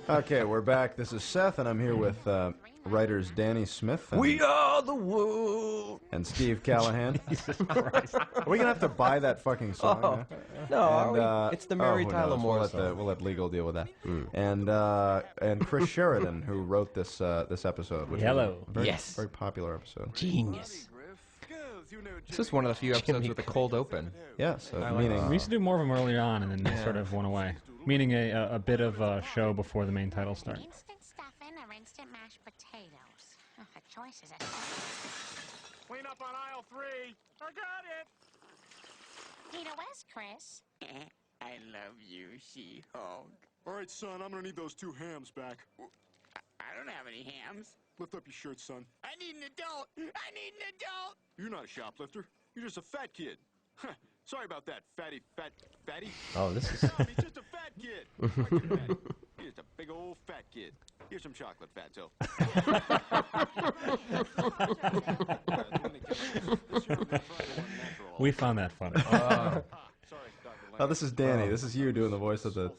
Okay, we're back. This is Seth, and I'm here with writers Danny Smith. And, we are the world. And Steve Callahan. Jesus Christ. Are we going to have to buy that fucking song? Oh, no, and, it's the Mary Tyler Moore song. We'll let legal deal with that. And Chris Sheridan, who wrote this episode. Which Hello. Was a very popular episode. Genius. This is one of the few episodes with a cold open. Yeah, so meaning... We used to do more of them earlier on, and then they sort of went away. Meaning a bit of a show before the main title starts. Instant stuffing or instant mashed potatoes? Oh, the choice is Clean up on aisle 3. I got it. Peter West, Chris. I love you, She-Hulk. All right, son, I'm gonna need those 2 hams back. I don't have any hams. Lift up your shirt, son. I need an adult. I need an adult. You're not a shoplifter. You're just a fat kid. Sorry about that, fatty. Oh, this is... No, he's just a fat kid. He's just a big old fat kid. Here's some chocolate, Fatso. We found that funny. Oh, this is Danny. This is you doing the voice of the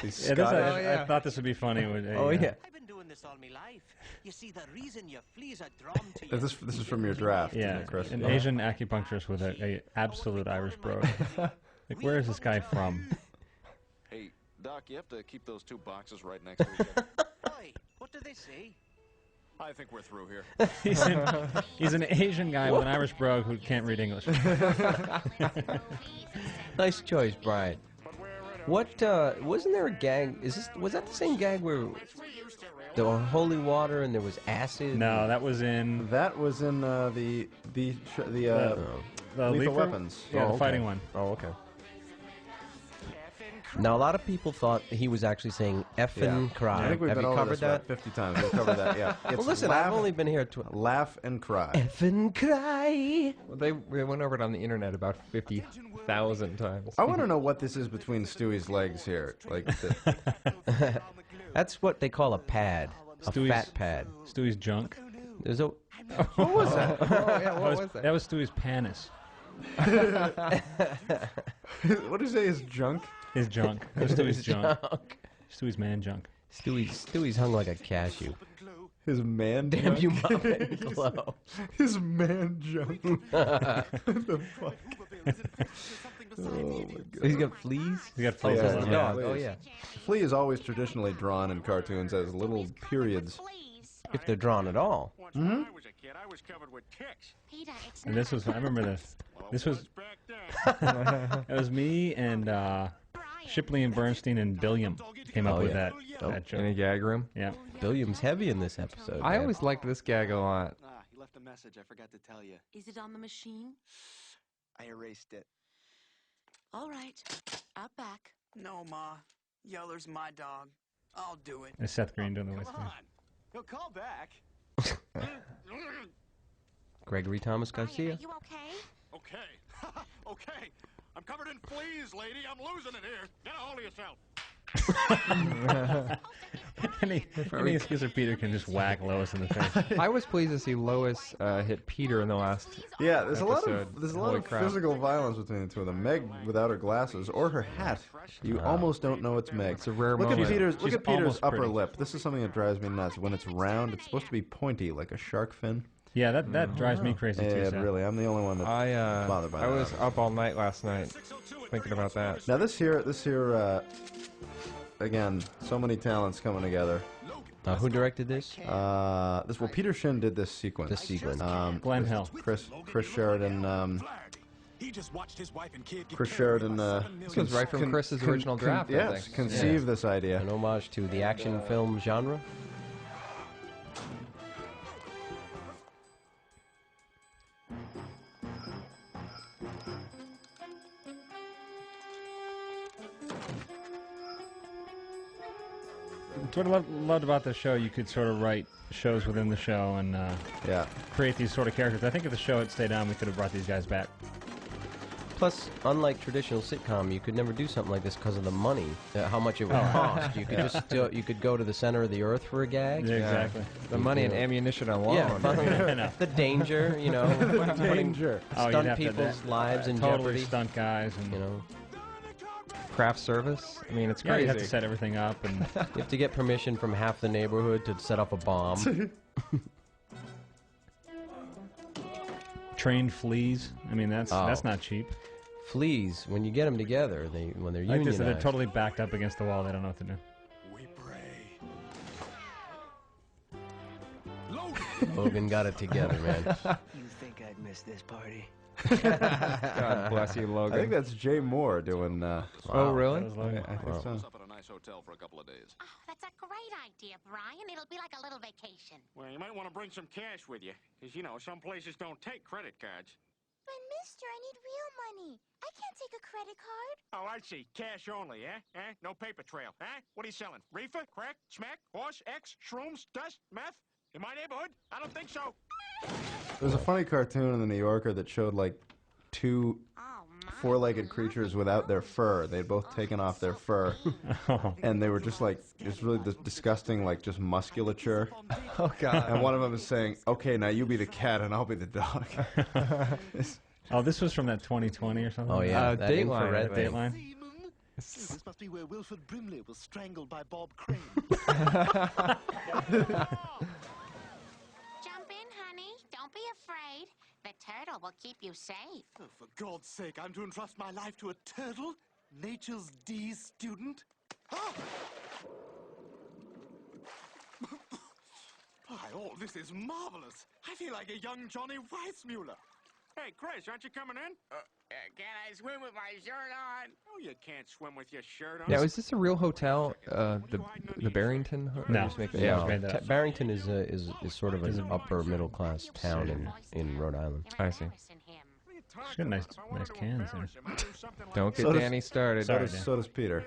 Scottish. I thought this would be funny. yeah. I've been doing this all my life. You see, the reason your fleas are drawn to you... This is from your draft. Yeah, Chris. an Asian acupuncturist with a absolute Irish brogue. Like, where is this guy from? Hey, Doc, you have to keep those 2 boxes right next to each other. Why? What do they say? I think we're through here. He's an Asian guy with an Irish brogue who can't read English. Nice choice, Brian. What, wasn't there a gag? Was that the same gag where there was holy water and there was acid? No, that was in... the Lethal Weapons. Yeah, the fighting one. Oh, okay. Now, a lot of people thought he was actually saying effing cry. I think we've Have been you over covered this that? about 50 times. We've covered that, yeah. Well, listen, I've only been here laugh and cry. effing cry. Well, they went over it on the internet about 50,000 times. I want to know what this is between Stewie's legs here. Like, That's what they call a pad. A fat pad. Stewie's junk. There's a... what was that? Oh, yeah, what was that? That was Stewie's panis. What did you say? His junk? His junk. That was Stewie's junk. Stewie's man junk. Stewie's hung like a cashew. His man Damn junk? you, Mom and Glow. His man junk. What the fuck? Oh my God. He's got fleas? He's got fleas all over. Dog. Oh, yeah. Flea is always traditionally drawn in cartoons as little periods. If they're drawn at all. When I was a kid, I was covered with ticks. Peter, it's And this was, I remember this. This was, Back then. it was me and Shipley and Bernstein and Billiam came up with yeah. that joke. In a gag room. Yeah. Billiam's heavy in this episode. I man. always liked this gag a lot. He left a message. I forgot to tell you. Is it on the machine? I erased it. All right. Out back. No, Ma. Yeller's my dog. I'll do it. It's Seth Green doing the voice. Come on. He'll call back. Gregory Thomas Brian, Garcia. are you okay? Okay. Okay. I'm covered in fleas, lady. I'm losing it here. Get a hold of yourself. Any excuse for Peter can just whack Lois in the face. I was pleased to see Lois hit Peter in the last Yeah, there's a lot Holy of crap. physical violence between the two of them. Meg without her glasses or her hat, you almost don't know it's Meg. It's a rare Look moment. at Peter's She's almost upper pretty. lip. This is something that drives me nuts. When it's round, it's supposed to be pointy, like a shark fin. Yeah, that drives me crazy too. Yeah, Seth. really. I'm the only one that's bothered by I that. was up all night last night thinking about that. Now this here, again, so many talents coming together. Who directed this? Peter Shin did this sequence. This sequence. Glenn Hill. Chris Sheridan. He just watched his wife and kid get Chris Sheridan. This was right from Chris's original draft. I Yes, think. conceived this idea. An homage to the action film genre. What I loved about the show, you could sort of write shows within the show and Yeah. create these sort of characters. I think if the show had stayed on, we could have brought these guys back. Plus, unlike traditional sitcom, you could never do something like this because of the money, how much it would cost. You could just you could go to the center of the earth for a gag. Yeah, exactly. The money and ammunition alone. Yeah, the danger, you know, putting Danger. Oh, you'd stunt have to- people's lives in totally jeopardy. stunt guys and You know, craft service. I mean, it's Yeah, crazy. you have to set everything up, and You have to get permission from half the neighborhood to set up a bomb. trained fleas. I mean, that's not cheap. Fleas, when you get them together, when they're Like unionized. this, they're totally backed up against the wall. They don't know what to do. We pray. Logan got it together, man. You think I'd miss this party? God bless you, Logan. I think that's Jay Moore doing. Oh, really? That was Logan. I think so. Us up at a nice hotel for a couple of days. Oh, that's a great idea, Brian. It'll be like a little vacation. Well, you might want to bring some cash with you, because, you know, some places don't take credit cards. But, mister, I need real money. I can't take a credit card. Oh, I see. Cash only, eh? Eh? No paper trail, eh? What are you selling? Reefer? Crack? Smack? Horse? X? Shrooms? Dust? Meth? In my neighborhood? I don't think so. There's a funny cartoon in the New Yorker that showed like two four-legged creatures without their fur. They'd both taken off their fur, and they were just like really disgusting, like just musculature. Oh, God. And one of them is saying, "Okay, now you be the cat and I'll be the dog." Oh, this was from that 2020 or something? Oh, yeah. that Dateline, infrared That thing. Dateline? This must be where Wilfred Brimley was strangled by Bob Crane. Jump in, honey. Don't be afraid. The turtle will keep you safe. Oh, for God's sake, I'm to entrust my life to a turtle? Nature's D student? Ah! Why, all this is marvelous. I feel like a young Johnny Weissmuller. Hey, Chris, aren't you coming in? Can I swim with my shirt on? Oh, you can't swim with your shirt on. Now, is this a real hotel? The Barrington? Or No. just make it- Yeah. No, made that up. Barrington is sort of an upper middle class town in Rhode Island. I see. She's got nice cans there. Don't get So does- Danny started. Sorry, So does Peter.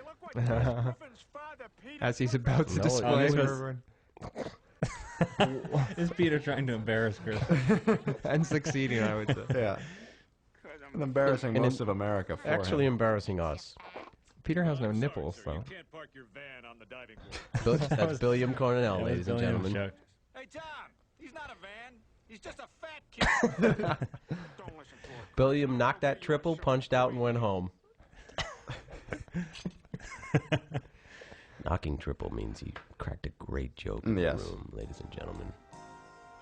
As he's about to No, display this for was- everyone. Is Peter trying to embarrass Chris? And succeeding, I would say. Yeah. And embarrassing And most of America for Actually him. embarrassing us. Peter has no nipples, though. Can't park your van on the diving board. That's Billiam Cornell, That was ladies and Billiam's gentlemen. joke. Hey, Tom, he's not a van. He's just a fat kid. Don't listen to him. Billiam knocked that triple, punched out, and went home. Knocking triple means he cracked a great joke in Yes. the room, ladies and gentlemen.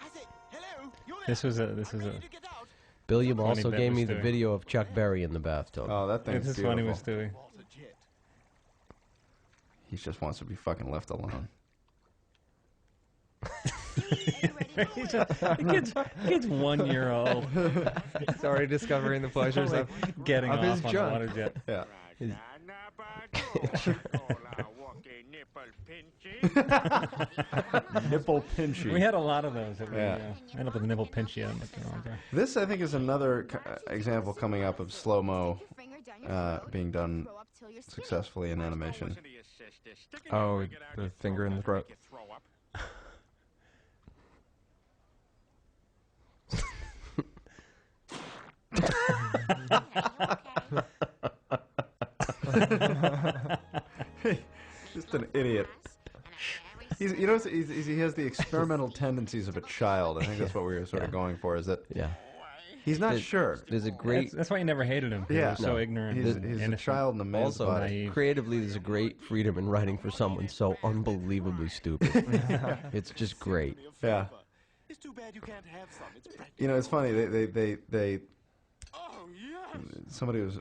I say, hello, you're there. This is a I'm ready to get out. Billiam Funny also bit gave with me the Stewie. video of Chuck Berry in the bathtub. Oh, that thing's This is beautiful. funny with Stewie. Walter Jet. He just wants to be fucking left alone. The kid's 1 year old. He's already discovering the pleasures of Getting of his off on the junk. water jet. Yeah. Nipple pinchy. We had a lot of those. That we Yeah. ended up with a nipple pinchy. Okay. This, I think, is another example coming up of slow-mo being done successfully in animation. Oh, the finger in the throat. Just an idiot. He has the experimental tendencies of a child. I think that's what we were sort of going for. Is that Yeah. he's not There's- sure. There's a great... That's why you never hated him. 'Cause he Yeah. was so No. ignorant. He's and a innocent. child in a man's Also, body. naive. creatively, there's a great freedom in writing for someone so unbelievably stupid. It's just great. Yeah. It's too bad you can't have some. It's practical. You know, it's funny. They Oh, yes. somebody was.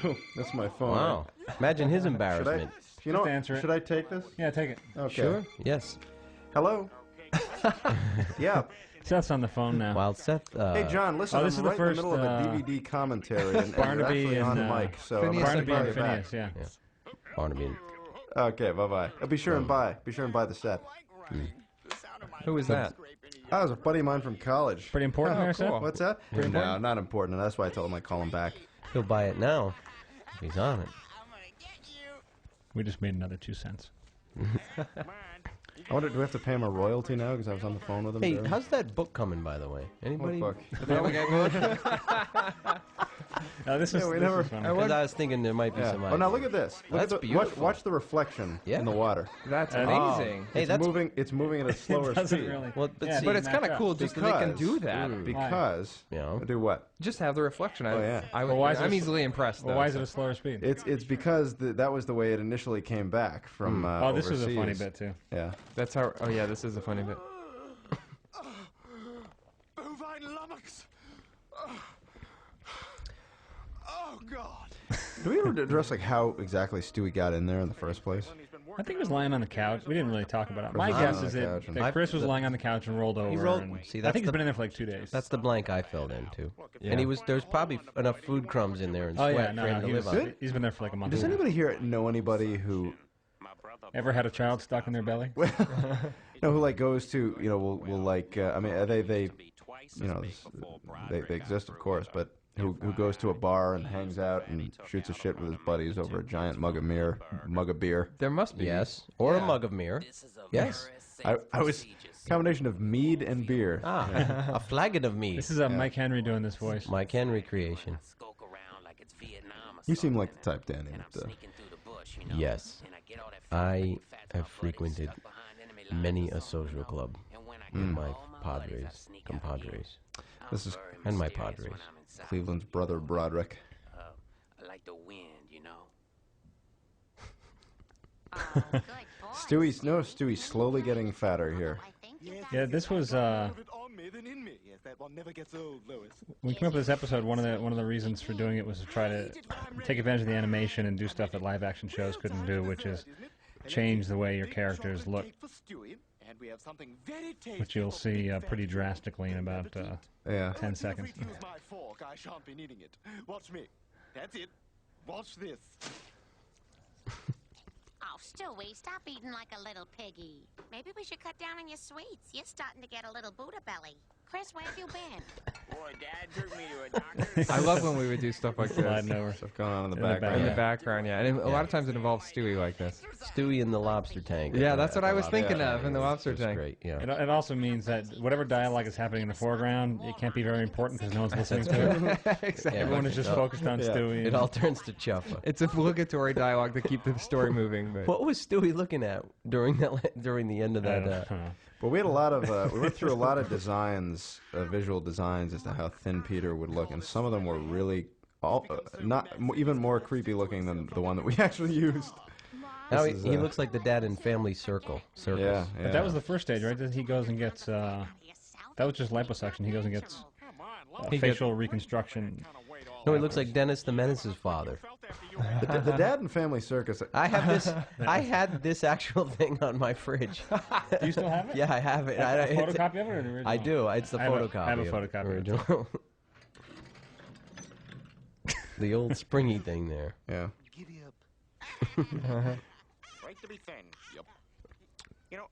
Oh, that's my phone. Wow. Imagine his Should I? embarrassment. You know, Just answer it. should I take this? Yeah, take it. Okay. Sure. Yes. Hello. Yeah. Seth's on the phone now. While Seth... Hey, John. Listen, this I'm is the right first, in the middle of a DVD commentary, and you're Barnaby actually on and, mic, so I'm Phineas gonna Barnaby call and you back. Phineas, yeah. Barnaby. Okay. Bye bye. Be sure and buy. Be sure and buy the set. Who is that? That was a buddy of mine from college. Pretty important there, Seth? cool. What's that? Pretty No, important? not important. That's why I told him I'd call him back. He'll buy it now. If he's on it. We just made another 2 cents. I wonder, do we have to pay him a royalty now because I was on the phone with him? Hey, during- how's that book coming, by the way? Anybody? What book? The Family Guy book? This is we this never- is funny. Because I was thinking there might be Yeah. some. Oh, now look at this. Look That's at the, beautiful. Watch the reflection Yeah. in the water. That's Oh. amazing. Hey, It's that's moving. It's moving at a slower It doesn't speed. really. Well, but yeah, see- But it's kind of match cool up. just that they can do that. Because Yeah. do what? Just have the reflection. Oh, yeah. Well, why is it I'm a- easily impressed. Well, though, why is so. it a slower speed? It's because that was the way it initially came back from. Oh, this is a funny overseas. bit too. Yeah. That's how. Oh yeah, this is a funny bit. Bovine lummox! Oh, God! Do we ever address like how exactly Stewie got in there in the first place? I think he was lying on the couch. We didn't really talk about it. My was guess lying on is the that, couch and- that Chris was lying on the couch and rolled over. rolled- and see, I that's think he's the- been in there for like 2 days. That's the blank I filled in too. Yeah. And he was. There's probably enough food crumbs in there and Oh sweat yeah, for no, him to he live was, on. he's been there for like a month. Does anybody here know anybody who Ever had a child stuck in their belly? no who like goes to will like I mean they they exist of course, but who goes to a bar and hangs out and shoots a shit with his buddies over a giant mug of beer. There must be. Yes, or a mug of mirror. Yes. I was combination of mead and beer. Ah, a flagon of mead. This is Mike Henry doing this voice. Mike Henry creation. You seem like the type, Danny. That, Yes, I have frequented many a social club with my compadres, this is and my padres. Cleveland's brother Broderick. Like the wind, you know. Stewie's slowly getting fatter here. Yeah, this was More of it on me than in me. Yes, that one never gets old, Lois. when we came up with this episode. One of the reasons for doing it was to try to take advantage of the animation and do stuff that live action shows couldn't do, which is change the way your characters look, For Stewie, and we have something very tasty which you'll for see big pretty fat drastically in about Yeah. 10 seconds. If you refuse my fork, I shan't be needing it. Watch me. That's it. Watch this. Oh, Stewie, stop eating like a little piggy. Maybe we should cut down on your sweets. You're starting to get a little Buddha belly. Chris, where have you been? Boy, Dad took me to a doctor. I love when we would do stuff like this. Sliding over. Stuff going on in the In the background. In Yeah. the background, yeah. And a lot of times it involves Stewie like this. Stewie in the lobster tank. Yeah, that's what I was Lobster thinking tank. of in the lobster It's tank. Great, yeah. It also means that whatever dialogue is happening in the foreground, it can't be very important because no one's listening to it. Exactly. Everyone is just focused on Stewie. It all turns to chuffa. It's obligatory dialogue to keep the story moving. But What was Stewie looking at during the end of I that? don't know. But we had a lot of we went through a lot of designs, visual designs as to how Thin Peter would look, and some of them were really even more creepy looking than the one that we actually used. Now This is, he looks like the dad in Family Circus. Yeah, But that was the first stage, right? He goes and gets. That was just liposuction. He goes and gets facial reconstruction. No, he looks like Dennis the Menace's father. the dad in Family Circus. I have this. I had this actual thing on my fridge. Do you still have it? Yeah, I have it. A It's- photocopy of it or the original? I do. It's the I have a- photocopy. I have a of the photocopy of it. Original. The old springy thing there. Yeah. Giddy up. Right to be thin. Yep. You know,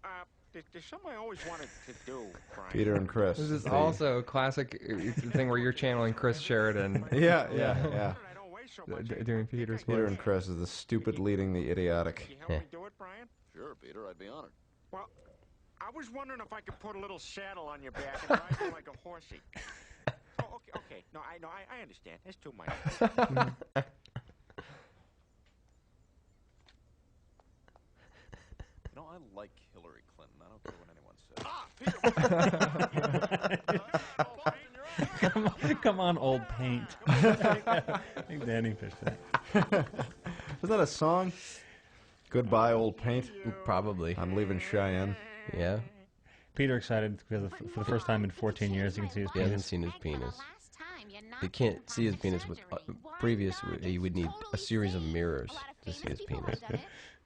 there's something I always wanted to do, Brian. Peter and Chris. this is also a classic thing where you're channeling Chris Sheridan. Yeah. I don't weigh so much. Doing Peter's Peter voice. and Chris is the stupid leading the idiotic. Can you help me do it, Brian? Sure, Peter, I'd be honored. Well, I was wondering if I could put a little saddle on your back and ride you like a horsey. Oh, okay. No, I understand. That's too much. You know, I like Hillary Clinton. I don't care what anyone says. Come on, old paint. I think Danny fished that. Is that a song? Goodbye, old paint. Probably. I'm leaving Cheyenne. Yeah. Peter excited because for the first time in 14 years he can see his He hasn't penis. seen his penis. Last time, you're not You can't see his penis with previous. You would need a series of mirrors to see his penis.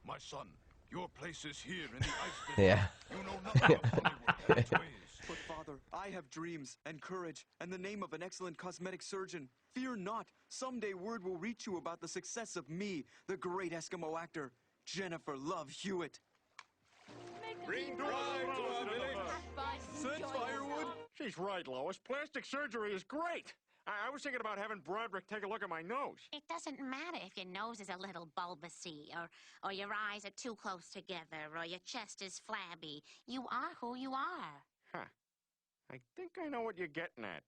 My son, your place is here in the ice. Yeah. You know nothing of Hollywood's ways. But father, I have dreams and courage and the name of an excellent cosmetic surgeon. Fear not. Someday word will reach you about the success of me, the great Eskimo actor, Jennifer Love Hewitt. Bring drive to our village. Search firewood. She's right, Lois. Plastic surgery is great. I was thinking about having Broderick take a look at my nose. It doesn't matter if your nose is a little bulbousy, or your eyes are too close together, or your chest is flabby. You are who you are. Huh. I think I know what you're getting at.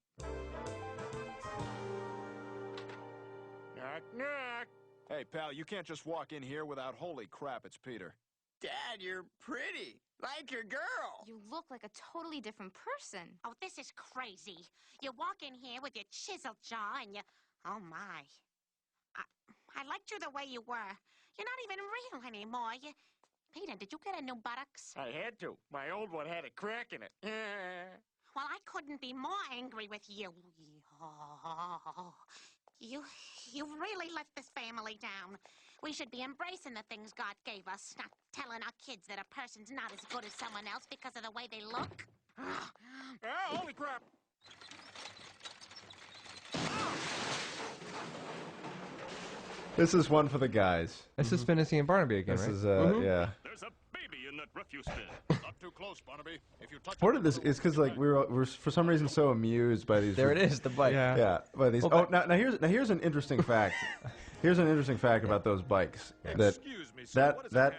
Knock, knock. Hey, pal, you can't just walk in here without holy crap, it's Peter. Dad, you're pretty. Like your girl. You look like a totally different person. Oh, this is crazy. You walk in here with your chiseled jaw and you... Oh, my. I liked you the way you were. You're not even real anymore. Peter, did you get a new buttocks? I had to. My old one had a crack in it. Well, I couldn't be more angry with you. You really let this family down. We should be embracing the things God gave us, not telling our kids that a person's not as good as someone else because of the way they look. Oh, holy crap! This is one for the guys. This is Finney and Barnaby again, This right? is, yeah. There's a baby in that refuse bin. Not too close, Barnaby. If you touch Part of this is because like we're for some reason so amused by these. There it is, the bike. Yeah, by these. Well, now here's an interesting fact. Here's an interesting fact about those bikes. That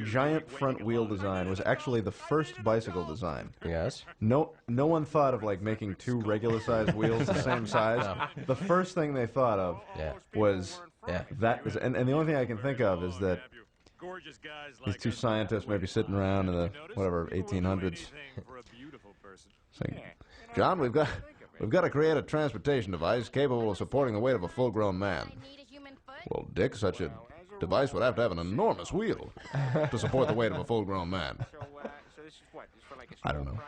giant front wheel design was actually the first bicycle design. Yes. No one thought of like making two regular sized wheels the same size. The first thing they thought of was that was, and the only thing I can think of is that these two scientists maybe sitting around in the whatever 1800s saying, John, we've got to create a transportation device capable of supporting the weight of a full-grown man. Well, Dick, such a device would have to have an enormous wheel to support the weight of a full-grown man. So this is what? This is for like a I don't know.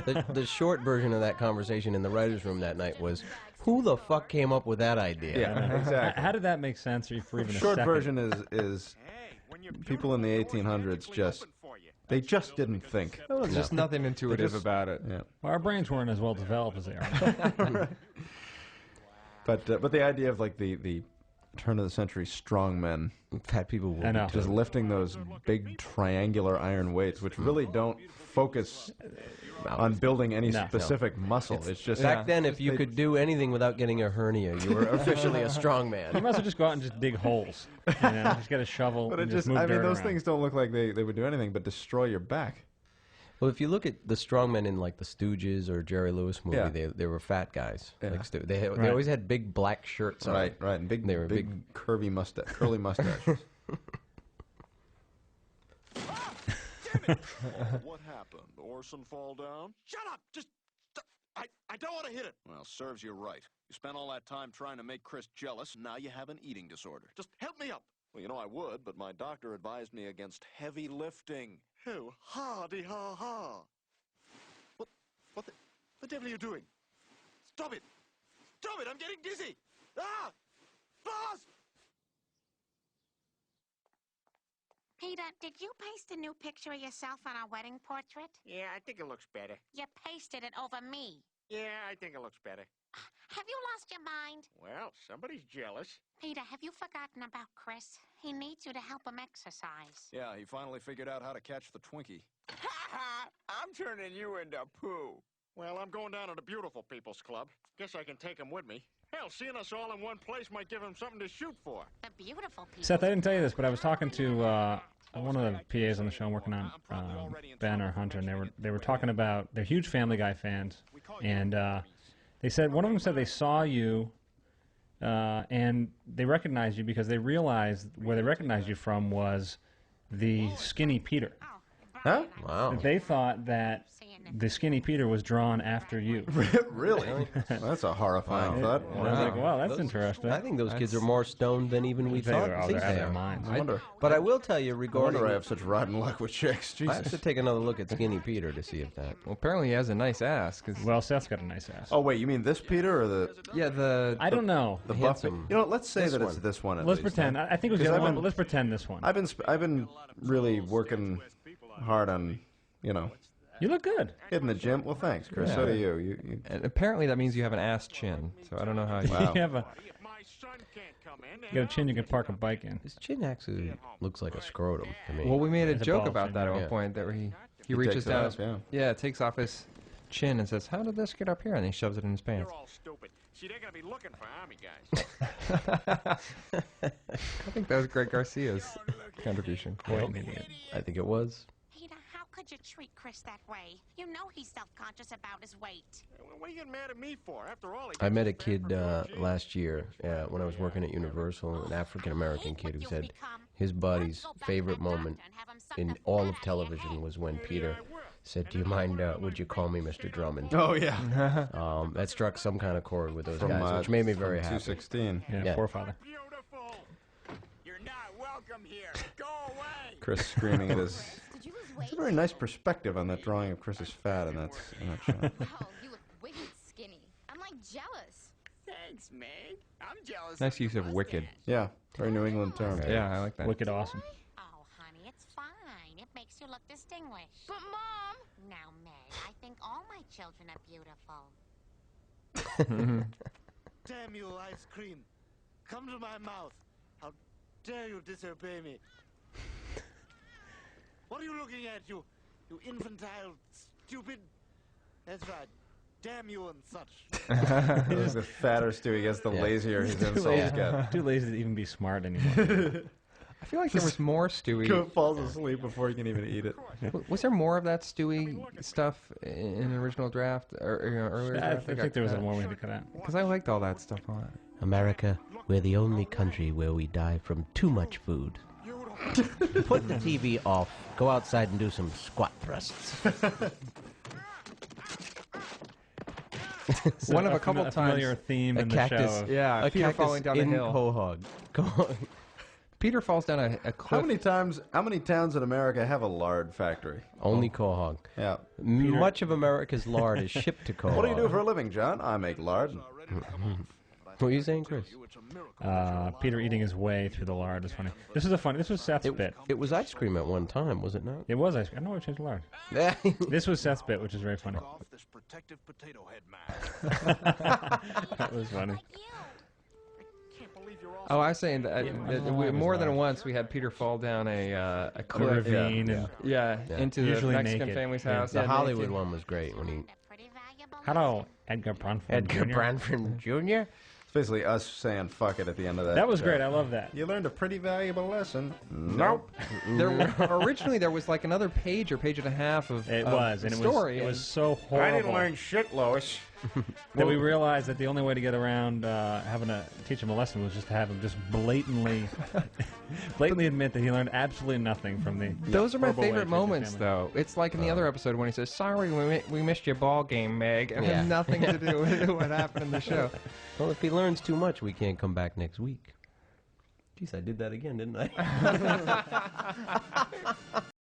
project? The short version of that conversation in the writer's room that night was, who the fuck came up with that idea? Yeah, exactly. How did that make sense for even a Short second? version is people in the 1800s they just didn't think. There was just nothing intuitive about it. Yeah. Well, our brains weren't as well developed as they are. But the idea of like the turn of the century strongmen, fat people will I know. just lifting those big triangular iron weights, which really don't focus on building any specific muscle. It's just back then, if you could do anything without getting a hernia, you were officially a strong man. You might as well just go out and just dig holes. You know, just get a shovel But and it just move I mean, dirt those around. things don't look like they would do anything but destroy your back. Well, if you look at the strongmen in like the Stooges or Jerry Lewis movie, Yeah. they were fat guys. Yeah. Like they Right. always had big black shirts on. Right, and They were big curly mustaches. What happened? Orson fall down? Shut up! Just... I don't want to hit it. Well, serves you right. You spent all that time trying to make Chris jealous, now you have an eating disorder. Just help me up. Well, you know I would, but my doctor advised me against heavy lifting. Oh, ha-de-ha-ha. What the devil are you doing? Stop it! Stop it! I'm getting dizzy! Ah! Boss! Peter, did you paste a new picture of yourself on our wedding portrait? Yeah, I think it looks better. You pasted it over me. Yeah, I think it looks better. Have you lost your mind? Well, somebody's jealous. Peter, have you forgotten about Chris? He needs you to help him exercise. Yeah, he finally figured out how to catch the Twinkie. I'm turning you into poo. Well, I'm going down to the Beautiful People's Club. Guess I can take him with me. Hell, seeing us all in one place might give him something to shoot for. The beautiful people. Seth, I didn't tell you this, but I was talking to one of the PAs on the show I'm working on, Ben or Hunter, and they were talking about, they're huge Family Guy fans, and they said, one of them said they saw you and they recognized you because they realized where they recognized you from was the Skinny Peter. Huh? Wow. They thought that the Skinny Peter was drawn after you. Really? That's a horrifying thought. And I was like, wow, that's interesting. I think those kids are more stoned than even we They thought. were out think of they their are. minds. I wonder. But I will tell you I regarding... wonder I have such rotten luck with chicks. I have to Jesus. take another look at Skinny Peter to see if that... Well, apparently he has a nice ass. Cause Well, Seth's got a nice ass. Oh wait, you mean this Peter or the yeah, I don't know. buff? handsome. You know, let's say This that one. it's this one. At Let's least, pretend. huh? I think it was the Because other I've one, been- but let's pretend this one. I've been really working hard on, you know, You look good. hitting the gym. Well, thanks, Chris. Yeah. So do you. You and apparently that means you have an ass chin. So I don't know how you... Wow. You have a, If my son can't come in, you got a chin you can park a bike in. His chin actually looks like a scrotum to me. Well, we made a It's a joke ball about chin, that at yeah. one point, that he He reaches takes it down... off, yeah. Yeah, takes off his chin and says, "How did this get up here?" And he shoves it in his pants. You're all stupid. See, they're gonna be looking for army guys. I think that was Greg Garcia's contribution. Well, I think it was. Peter, how could you treat Chris that way? You know he's self-conscious about his weight. What are you getting mad at me for? After all, I met a kid last year when I was working at Universal, an African-American kid who said his buddy's favorite moment in all of television was when Peter said, "Do you mind, would you call me Mr. Drummond?" Oh, yeah. That struck some kind of chord with those guys, which made me very happy. 216. Yeah, forefather. You're not welcome here. Go away. Chris screaming at his... It's a very nice perspective on that drawing of Chris's fat in that shot. Wow, you look wicked skinny. I'm like jealous. Thanks, Meg. I'm jealous. Nice use of wicked. Yeah, very New England term. Yeah, I like that. Wicked awesome. Oh, honey, it's fine. It makes you look distinguished. But Mom! Now, Meg, I think all my children are beautiful. Damn you, ice cream. Come to my mouth. How dare you disobey me? What are you looking at, you infantile, stupid? That's right. Damn you and such. The fatter Stewie gets, the lazier his insults get. Too lazy to even be smart anymore. I feel like there was more Stewie. Falls asleep before he can even eat it. Was there more of that Stewie stuff in the original draft or earlier draft? I think there was more we had to cut out. Because I liked all that stuff on it. America, we're the only country where we die from too much food. Put the TV off, go outside and do some squat thrusts. One of a couple a times. familiar theme in the cactus, show. Yeah, A Peter cactus falling down in a hill. Quahog. Peter falls down a cliff. How many towns in America have a lard factory? Only Quahog. Yeah. Much of America's lard is shipped to Quahog. What do you do for a living, John? I make lard. What are you saying, Chris? Peter eating his way through the lard is funny. This was Seth's bit. It was ice cream at one time, was it not? It was ice cream. I don't know why we changed the lard. This was Seth's bit, which is very funny. Off this protective potato head mask. That was funny. Oh, I was saying that more than once we had Peter fall down a cliff. ravine. Yeah, into the Usually Mexican naked. family's Yeah. house. The Yeah, Hollywood naked. one was great when he... Hello, Edgar Branford Edgar Jr. Branford Jr.? It's basically us saying fuck it at the end of that. That was great. I love that. You learned a pretty valuable lesson. Nope. Originally, there was like another page or page and a half of It was, and story. it was so horrible. I didn't learn shit, Lois. That we realized that the only way to get around having to teach him a lesson was just to have him just blatantly admit that he learned absolutely nothing from the. Those are my horrible way favorite to treat his moments, family. though. It's like in the other episode when he says, "Sorry, we missed your ball game, Meg," and it Yeah. has nothing to do with what happened in the show. Well, if he learns too much, we can't come back next week. Jeez, I did that again, didn't I?